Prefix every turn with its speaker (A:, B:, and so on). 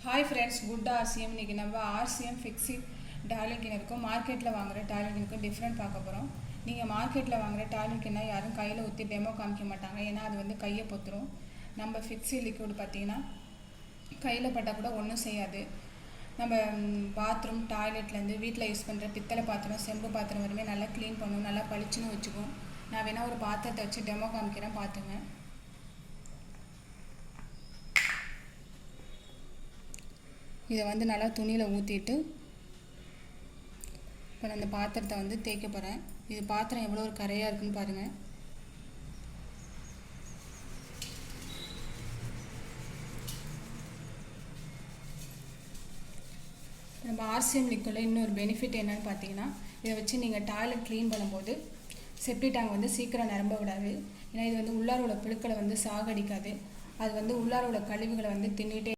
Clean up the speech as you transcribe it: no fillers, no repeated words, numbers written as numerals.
A: Hi friends, good RCM. இன்றைக்கி நம்ம RCM ஃபிக்ஸிட் toilet கிணறுக்கும் மார்க்கெட்டில் வாங்குகிற டாய்லெட் கிணறுக்கும் டிஃப்ரெண்ட் பார்க்க போகிறோம். நீங்கள் மார்க்கெட்டில் வாங்குகிற டாய்லெட் கிணறு யாரும் கையில் ஊற்றி டெமோ காமிக்க மாட்டாங்க, ஏன்னா அது வந்து கையை பொத்துரும். நம்ம ஃபிக்ஸி லிக்விட் பார்த்திங்கன்னா கையில் பட்டால் கூட ஒன்றும் செய்யாது. நம்ம பாத்ரூம் டாய்லெட்லேருந்து வீட்டில் யூஸ் பண்ணுற பித்தளை பாத்திரம், செம்பு பாத்திரம் வரையுமே நல்லா க்ளீன் பண்ணணும், நல்லா பளிச்சுன்னு வச்சுக்கும். நான் வேணால் ஒரு பாத்திரத்தை வச்சு டெமோ காமிக்கிறேன், பார்த்துங்க. இதை வந்து நல்லா துணியில் ஊற்றிட்டு இப்போ நான் அந்த பாத்திரத்தை வந்து தேய்க்க போகிறேன். இது பாத்திரம் எவ்வளோ ஒரு கரையாக இருக்குன்னு பாருங்கள். நம்ம ஆர்சிஎம் லிக்விடில் இன்னொரு பெனிஃபிட் என்னென்னு பார்த்தீங்கன்னா, இதை வச்சு நீங்கள் டாய்லெட் க்ளீன் பண்ணும்போது செப்டி டேங்க் வந்து சீக்கிரம் நிரம்ப விடாது. ஏன்னா இது வந்து உள்ளார உள்ள புழுக்களை வந்து சாகடிக்காது. அது வந்து உள்ளார உள்ள கழிவுகளை வந்து தின்னுட்டே